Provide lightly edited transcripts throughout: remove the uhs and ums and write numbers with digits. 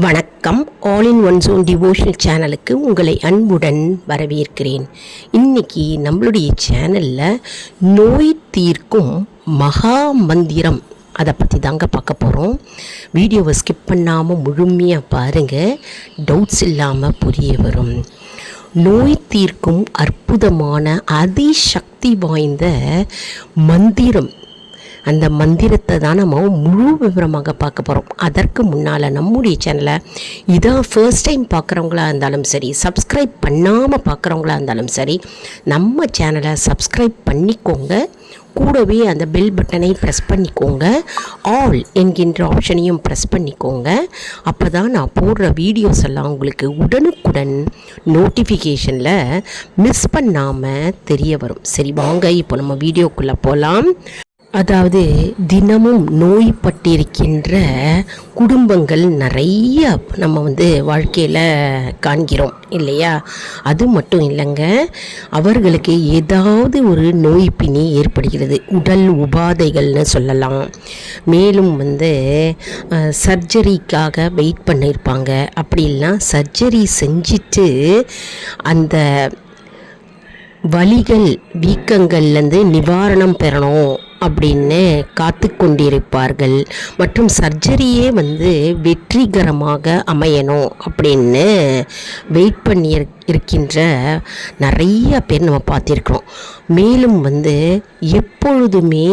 வணக்கம். All in one zone devotional சேனலுக்கு உங்களை அன்புடன் வரவேற்கிறேன். இன்றைக்கி நம்மளுடைய சேனலில் நோய் தீர்க்கும் மகா மந்திரம் அதை பற்றி தாங்க பார்க்க போகிறோம். வீடியோவை ஸ்கிப் பண்ணாமல் முழுமையாக பாருங்கள், டவுட்ஸ் இல்லாமல் புரிய வரும். நோய் தீர்க்கும் அற்புதமான அதிசக்தி வாய்ந்த மந்திரம், அந்த மந்திரத்தை தான் நம்ம முழு விவரமாக பார்க்க போகிறோம். அதற்கு முன்னால் நம்முடைய சேனலை இதான் ஃபர்ஸ்ட் டைம் பார்க்குறவங்களா இருந்தாலும் சரி, சப்ஸ்கிரைப் பண்ணாமல் பார்க்குறவங்களா இருந்தாலும் சரி, நம்ம சேனலை சப்ஸ்கிரைப் பண்ணிக்கோங்க. கூடவே அந்த பெல் பட்டனை ப்ரெஸ் பண்ணிக்கோங்க. ஆல் என்கின்ற ஆப்ஷனையும் ப்ரெஸ் பண்ணிக்கோங்க. அப்போ தான் நான் போடுற வீடியோஸ் எல்லாம் உங்களுக்கு உடனுக்குடன் நோட்டிஃபிகேஷனில் மிஸ் பண்ணாமல் தெரிய வரும். சரி, வாங்க இப்போ நம்ம வீடியோக்குள்ளே போகலாம். அதாவது தினமும் நோய்பட்டிருக்கின்ற குடும்பங்கள் நிறைய நம்ம வாழ்க்கையில் காண்கிறோம் இல்லையா? அது மட்டும் இல்லைங்க, அவர்களுக்கு ஏதாவது ஒரு நோய் பிணி ஏற்படுகிறது, உடல் உபாதைகள்னு சொல்லலாம். மேலும் சர்ஜரிக்காக வெயிட் பண்ணியிருப்பாங்க. அப்படி இல்லைனா சர்ஜரி செஞ்சுட்டு அந்த வலிகள் வீக்கங்கள்லேருந்து நிவாரணம் பெறணும் அப்படின்னு காத்து கொண்டிருப்பார்கள். மற்றும் சர்ஜரியே வெற்றிகரமாக அமையணும் அப்படின்னு வெயிட் பண்ணி இருக்கின்ற நிறைய பேர் நம்ம பார்த்திருக்கிறோம். மேலும் எப்பொழுதுமே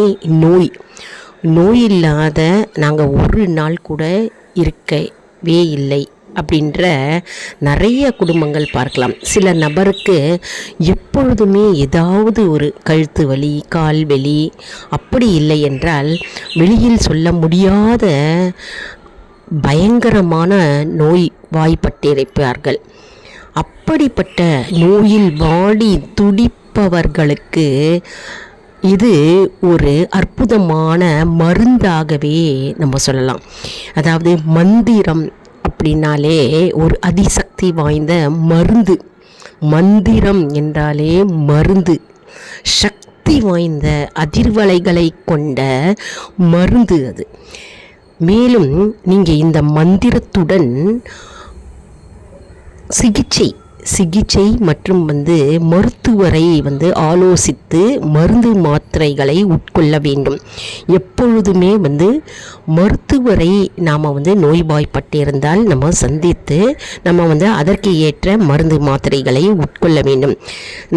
நோய் இல்லாத நாங்கள் ஒரு நாள் கூட இருக்கவே இல்லை அப்படின்ற நிறைய குடும்பங்கள் பார்க்கலாம். சில நபருக்கு எப்பொழுதுமே ஏதாவது ஒரு கழுத்து வலி, கால் வலி, அப்படி இல்லை என்றால் வெளியில் சொல்ல முடியாத பயங்கரமான நோய் வாய்ப்பட்டிருப்பார்கள். அப்படிப்பட்ட நோயில் வாடி துடிப்பவர்களுக்கு இது ஒரு அற்புதமான மருந்தாகவே நம்ம சொல்லலாம். அதாவது மந்திரம் அப்படின்னாலே ஒரு அதிசக்தி வாய்ந்த மருந்து. மந்திரம் என்றாலே மருந்து, சக்தி வாய்ந்த அதிர்வலைகளை கொண்ட மருந்து அது. மேலும் நீங்கள் இந்த மந்திரத்துடன் சிகிச்சை மற்றும் மருத்துவரை ஆலோசித்து மருந்து மாத்திரைகளை உட்கொள்ள வேண்டும். எப்பொழுதுமே மருத்துவரை நாம் நோய்வாய்ப்பட்டிருந்தால் நம்ம சந்தித்து நம்ம அதற்கு ஏற்ற மருந்து மாத்திரைகளை உட்கொள்ள வேண்டும்.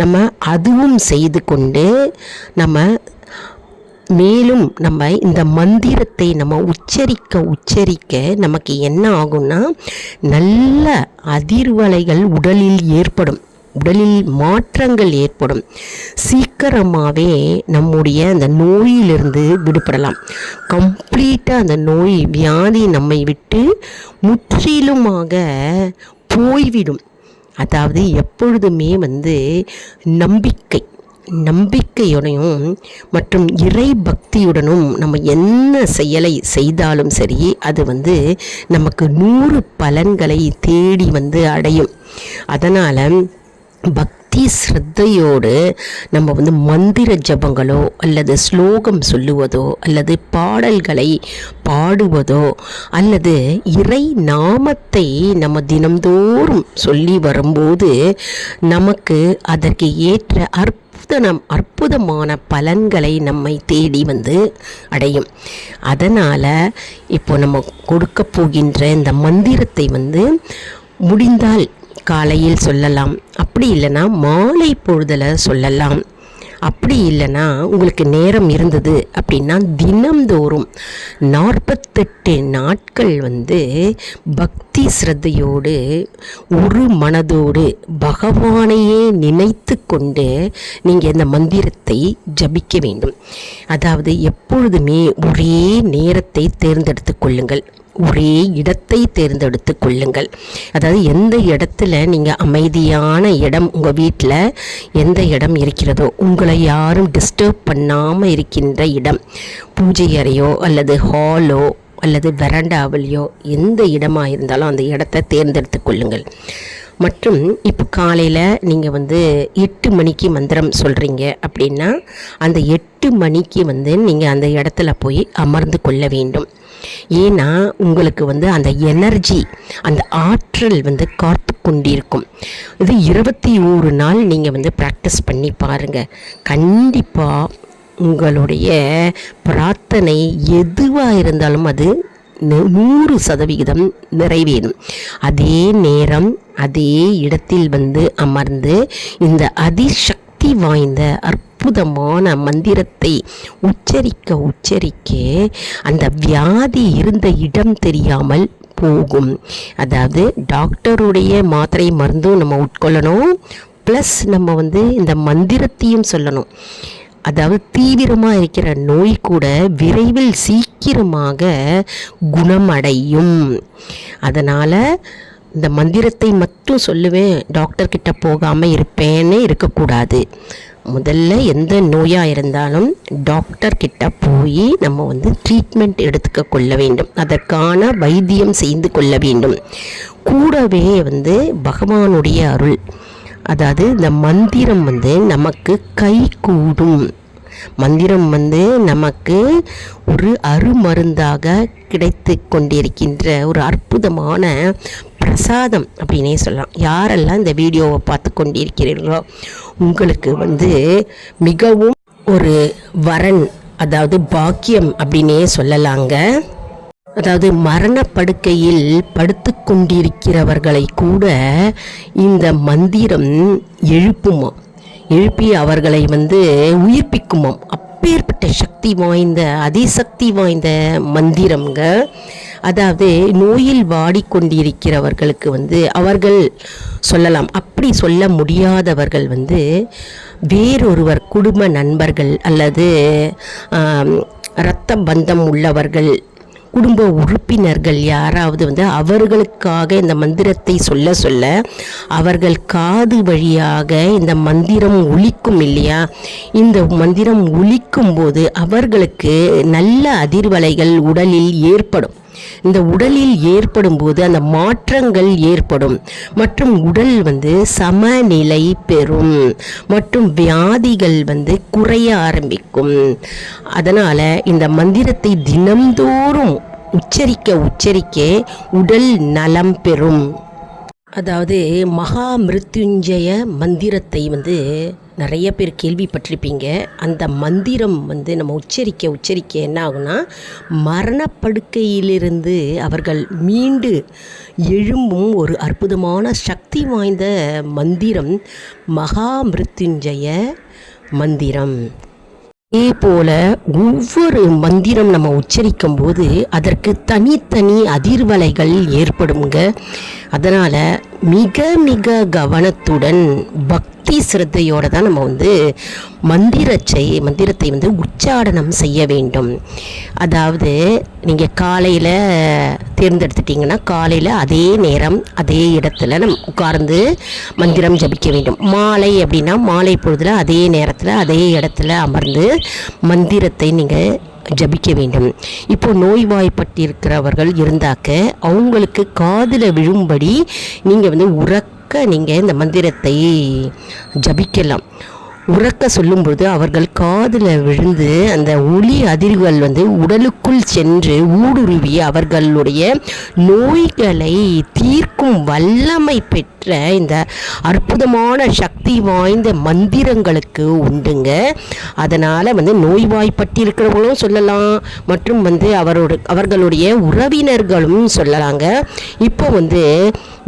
நம்ம அதுவும் செய்து கொண்டு மேலும் நம்ம இந்த மந்திரத்தை நம்ம உச்சரிக்க நமக்கு என்ன ஆகும்னா, நல்ல அதிர்வலைகள் உடலில் ஏற்படும், உடலில் மாற்றங்கள் ஏற்படும். சீக்கிரமாகவே நம்முடைய அந்த நோயிலிருந்து விடுபடலாம். கம்ப்ளீட்டாக அந்த நோய் வியாதி நம்மை விட்டு முற்றிலுமாக போய்விடும். அதாவது எப்பொழுதுமே நம்பிக்கையுடனும் மற்றும் இறை பக்தியுடனும் நம்ம என்ன செயலை செய்தாலும் சரி, அது நமக்கு 100 பலன்களை தேடி அடையும். அதனால் பக்தி ஸ்ரத்தையோடு நம்ம மந்திர ஜபங்களோ அல்லது ஸ்லோகம் சொல்லுவதோ அல்லது பாடல்களை பாடுவதோ அல்லது இறை நாமத்தை நம்ம தினம்தோறும் சொல்லி வரும்போது நமக்கு அதற்கு ஏற்ற அற்புதமான பலன்களை நம்மை தேடி அடையும். அதனால் இப்போ நம்ம கொடுக்க போகின்ற இந்த மந்திரத்தை முடிந்தால் காலையில் சொல்லலாம், அப்படி இல்லைன்னா மாலை பொழுதில் சொல்லலாம். அப்படி இல்லைன்னா உங்களுக்கு நேரம் இருந்தது அப்படின்னா தினம்தோறும் 48 நாட்கள் பக்தி ஸ்ரத்தையோடு ஒரு மனதோடு பகவானையே நினைத்து கொண்டு நீங்கள் இந்த மந்திரத்தை ஜபிக்க வேண்டும். அதாவது எப்பொழுதுமே ஒரே நேரத்தை தேர்ந்தெடுத்து கொள்ளுங்கள், ஒரே இடத்தை தேர்ந்தெடுத்து கொள்ளுங்கள். அதாவது எந்த இடத்துல நீங்கள் அமைதியான இடம், உங்கள் வீட்டில் எந்த இடம் இருக்கிறதோ, உங்களை யாரும் டிஸ்டர்ப் பண்ணாமல் இருக்கின்ற இடம், பூஜை அறையோ அல்லது ஹாலோ அல்லது வெரண்டாவிலையோ எந்த இடமாக இருந்தாலும் அந்த இடத்தை தேர்ந்தெடுத்து கொள்ளுங்கள். மற்றும் இப்போ காலையில் நீங்கள் வந்து 8 மணிக்கு மந்திரம் சொல்கிறீங்க அப்படின்னா அந்த 8 மணிக்கு வந்து நீங்கள் அந்த இடத்துல போய் அமர்ந்து கொள்ள வேண்டும். ஏன்னா உங்களுக்கு வந்து அந்த எனர்ஜி, அந்த ஆற்றல் வந்து காத்து கொண்டிருக்கும். இது 21 நாள் நீங்கள் வந்து ப்ராக்டிஸ் பண்ணி பாருங்கள். கண்டிப்பாக உங்களுடைய பிரார்த்தனை எதுவாக இருந்தாலும் அது 100% நிறைவேறும். அதே நேரம் அதே இடத்தில் வந்து அமர்ந்து இந்த அதிசக்தி வாய்ந்த அற்புதமான மந்திரத்தை உச்சரிக்க அந்த வியாதி இருந்த இடம் தெரியாமல் போகும். அதாவது டாக்டருடைய மாத்திரை மருந்தும் நம்ம உட்கொள்ளணும், ப்ளஸ் நம்ம வந்து இந்த மந்திரத்தையும் சொல்லணும். அதாவது தீவிரமாக இருக்கிற நோய் கூட விரைவில் சீக்கிரமாக குணமடையும். அதனால் இந்த மந்திரத்தை மட்டும் சொல்லுவேன், டாக்டர்கிட்ட போகாமல் இருப்பேன்னு இருக்கக்கூடாது. முதல்ல எந்த நோயாக இருந்தாலும் டாக்டர்கிட்ட போய் நம்ம வந்து ட்ரீட்மெண்ட் எடுத்துக்க கொள்ள வேண்டும். அதற்கான வைத்தியம் செய்து கொள்ள வேண்டும். கூடவே வந்து பகவானுடைய அருள், அதாவது இந்த மந்திரம் வந்து நமக்கு கை கூடும். மந்திரம் வந்து நமக்கு ஒரு அருமருந்தாக கிடைத்து கொண்டிருக்கின்ற ஒரு அற்புதமான பிரசாதம் அப்படின்னே சொல்லலாம். யாரெல்லாம் இந்த வீடியோவை பார்த்து கொண்டிருக்கிறீர்களோ உங்களுக்கு வந்து மிகவும் ஒரு வரன், அதாவது பாக்கியம் அப்படின்னே சொல்லலாங்க. அதாவது மரணப்படுக்கையில் படுத்து கொண்டிருக்கிறவர்களை கூட இந்த மந்திரம் எழுப்பி அவர்களை வந்து உயிர்ப்பிக்குமாம். அப்பேற்பட்ட சக்தி வாய்ந்த, அதிசக்தி வாய்ந்த மந்திரம்ங்க. அதாவது நோயில் வாடிக்கொண்டிருக்கிறவர்களுக்கு வந்து அவர்கள் சொல்லலாம். அப்படி சொல்ல முடியாதவர்கள் வந்து வேறொருவர், குடும்ப நண்பர்கள் அல்லது இரத்த பந்தம் உள்ளவர்கள், குடும்ப உறுப்பினர்கள் யாராவது வந்து அவர்களுக்காக இந்த மந்திரத்தை சொல்ல அவர்கள் காது வழியாக இந்த மந்திரம் ஒலிக்கும் இல்லையா, இந்த மந்திரம் ஒலிக்கும் போது அவர்களுக்கு நல்ல அதிர்வலைகள் உடலில் ஏற்படும். இந்த உடலில் ஏற்படும் போது அந்த மாற்றங்கள் ஏற்படும் மற்றும் உடல் வந்து சமநிலை பெறும் மற்றும் வியாதிகள் வந்து குறைய ஆரம்பிக்கும். அதனால் இந்த மந்திரத்தை தினம்தோறும் உச்சரிக்க உடல் நலம் பெறும். அதாவது மகா மிருத்யுஞ்சய மந்திரத்தை வந்து நிறைய பேர் கேள்விப்பட்டிருப்பீங்க. அந்த மந்திரம் வந்து நம்ம உச்சரிக்க என்ன ஆகுனா, மரணப்படுக்கையிலிருந்து அவர்கள் மீண்டு எழும்பும் ஒரு அற்புதமான சக்தி வாய்ந்த மந்திரம் மகா மிருத்யுஞ்சய மந்திரம். இதே போல் ஒவ்வொரு மந்திரம் நம்ம உச்சரிக்கும் போது அதற்கு தனித்தனி அதிர்வலைகள் ஏற்படுங்க. அதனால் மிக மிக கவனத்துடன் பக்தி சிரத்தையோடு தான் நம்ம வந்து மந்திரத்தை வந்து உச்சாடனம் செய்ய வேண்டும். அதாவது நீங்கள் காலையில் தேர்ந்தெடுத்துட்டிங்கன்னா காலையில் அதே நேரம் அதே இடத்துல நம்ம உட்கார்ந்து மந்திரம் ஜபிக்க வேண்டும். மாலை அப்படின்னா மாலை பொழுதில் அதே நேரத்தில் அதே இடத்துல அமர்ந்து மந்திரத்தை நீங்கள் ஜபிக்க வேண்டும். இப்போ நோய்வாய்ப்பட்டிருக்கிறவர்கள் இருந்தாக்க அவங்களுக்கு காதில் விழும்படி நீங்கள் வந்து உறக்க நீங்கள் இந்த மந்திரத்தை ஜபிக்கலாம். உறக்க சொல்லும்போது அவர்கள் காதில் விழுந்து அந்த ஒலி அதிர்வுகள் வந்து உடலுக்குள் சென்று ஊடுருவி அவர்களுடைய நோய்களை தீர்க்கும் வல்லமை பெற்ற இந்த அற்புதமான சக்தி வாய்ந்த மந்திரங்களுக்கு உண்டுங்க. அதனால் வந்து நோய்வாய்ப்பட்டிருக்கிறவங்களும் சொல்லலாம் மற்றும் வந்து அவர்களுடைய உறவினர்களும் சொல்லலாங்க. இப்போ வந்து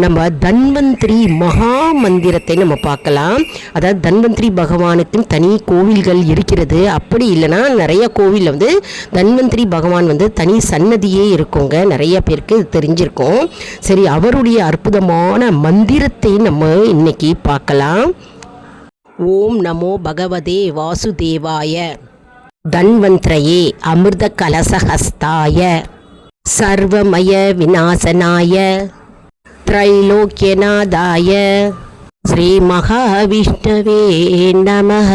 நம்ம தன்வந்திரி மகா மந்திரத்தை நம்ம பார்க்கலாம். அதாவது தன்வந்திரி பகவானுக்குன்னு தனி கோவில்கள் இருக்கிறது. அப்படி இல்லைன்னா நிறைய கோவிலில் வந்து தன்வந்திரி பகவான் வந்து தனி சன்னதியே இருக்குங்க. நிறைய பேருக்கு தெரிஞ்சிருக்கும். சரி, அவருடைய அற்புதமான மந்திரத்தை நம்ம இன்னைக்கு பார்க்கலாம். ஓம் நமோ பகவதே வாசுதேவாய, தன்வந்திரயே அமிர்த கலசஹஸ்தாய, சர்வமய விநாசனாய, த்ரைலோக்கியநாதாய, ஸ்ரீ மகாவிஷ்ணவே நமஹ.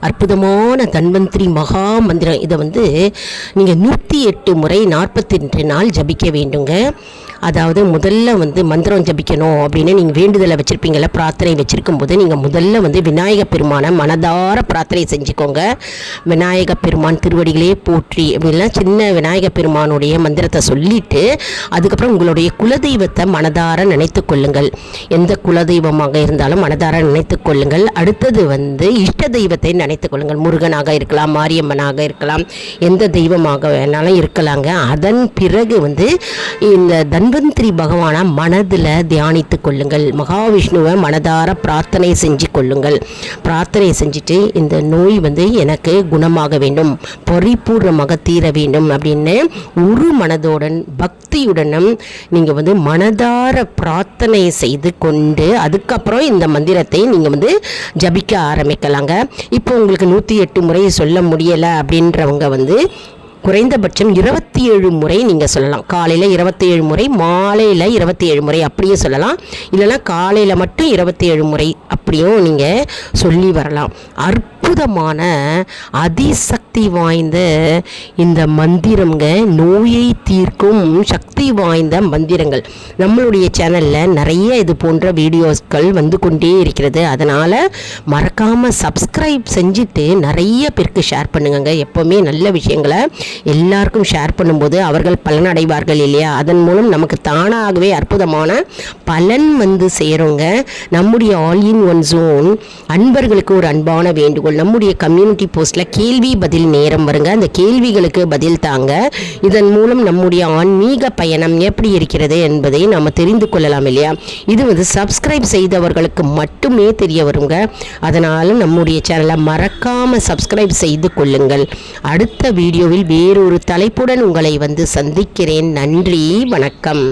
அற்புதமான தன்வந்திரி மகா மந்திரம். இதை வந்து நீங்கள் 108 முறை 42 நாள் ஜபிக்க வேண்டுங்க. அதாவது முதல்ல வந்து மந்திரம் ஜபிக்கணும் அப்படின்னு நீங்கள் வேண்டுதலை வச்சுருப்பீங்கள, பிரார்த்தனை வச்சுருக்கும் போது நீங்கள் முதல்ல வந்து விநாயக பெருமானை மனதார பிரார்த்தனை செஞ்சுக்கோங்க. விநாயக பெருமான் திருவடிகளே போற்றி அப்படின்லாம் சின்ன விநாயக பெருமானுடைய மந்திரத்தை சொல்லிவிட்டு அதுக்கப்புறம் உங்களுடைய குலதெய்வத்தை மனதார நினைத்து கொள்ளுங்கள். எந்த குலதெய்வமாக இருந்தாலும் மனதார நினைத்து கொள்ளுங்கள். அடுத்தது வந்து இஷ்ட தெய்வத்தை நினைத்து கொள்ளுங்கள். முருகனாக இருக்கலாம், மாரியம்மனாக இருக்கலாம், எந்த தெய்வமாக வேணாலும் இருக்கலாங்க. அதன் பிறகு வந்து இந்த தன்வந்திரி பகவானை மனதில் தியானித்து கொள்ளுங்கள். மகாவிஷ்ணுவை மனதார பிரார்த்தனை செஞ்சு கொள்ளுங்கள். பிரார்த்தனை செஞ்சுட்டு இந்த நோய் வந்து எனக்கு குணமாக வேண்டும், பரிபூர்ணமாக தீர வேண்டும் அப்படின்னு ஒரு மனதோடன் பக்தியுடனும் நீங்கள் வந்து மனதார பிரார்த்தனை செய்து கொண்டு அதுக்கப்புறம் இந்த மந்திரத்தை நீங்கள் வந்து ஜபிக்க ஆரம்பிக்கலாங்க. இப்போ உங்களுக்கு 108 முறை சொல்ல முடியலை அப்படின்றவங்க வந்து குறைந்தபட்சம் 27 முறை நீங்கள் சொல்லலாம். காலையில் 27 முறை, மாலையில் 27 முறை அப்படியே சொல்லலாம். இல்லைனா காலையில் மட்டும் 27 முறை அப்படியும் நீங்கள் சொல்லி வரலாம். அற்புதமான அதிசக்தி வாய்ந்த இந்த மந்திரங்க, நோயை தீர்க்கும் சக்தி வாய்ந்த மந்திரங்கள். நம்மளுடைய சேனலில் நிறைய இது போன்ற வீடியோஸ்கள் வந்து கொண்டே இருக்கிறது. அதனால் மறக்காமல் சப்ஸ்கிரைப் செஞ்சுட்டு நிறைய பேருக்கு ஷேர் பண்ணுங்க. எப்போவுமே நல்ல விஷயங்களை எல்லாருக்கும் ஷேர் பண்ணும்போது அவர்கள் பலனடைவார்கள் இல்லையா? அதன் மூலம் நமக்கு தானாகவே அற்புதமான பலன் வந்து சேருங்க. நம்முடைய ஆல் இன் ஒன் ஜோன் அன்பர்களுக்கு ஒரு அன்பான வேண்டுகோள். நம்முடைய கம்யூனிட்டி போஸ்ட்டில் கேள்வி பதில் நேரம் வருங்க. அந்த கேள்விகளுக்கு பதில் தாங்க. இதன் மூலம் நம்முடைய ஆன்மீக பயணம் எப்படி இருக்கிறது என்பதை நாம் தெரிந்து கொள்ளலாம் இல்லையா? இது வந்து சப்ஸ்கிரைப் செய்தவர்களுக்கு மட்டுமே தெரிய வருங்க. அதனால் நம்முடைய சேனலை மறக்காமல் சப்ஸ்கிரைப் செய்து கொள்ளுங்கள். அடுத்த வீடியோவில் வேறொரு தலைப்புடன் உங்களை வந்து சந்திக்கிறேன். நன்றி, வணக்கம்.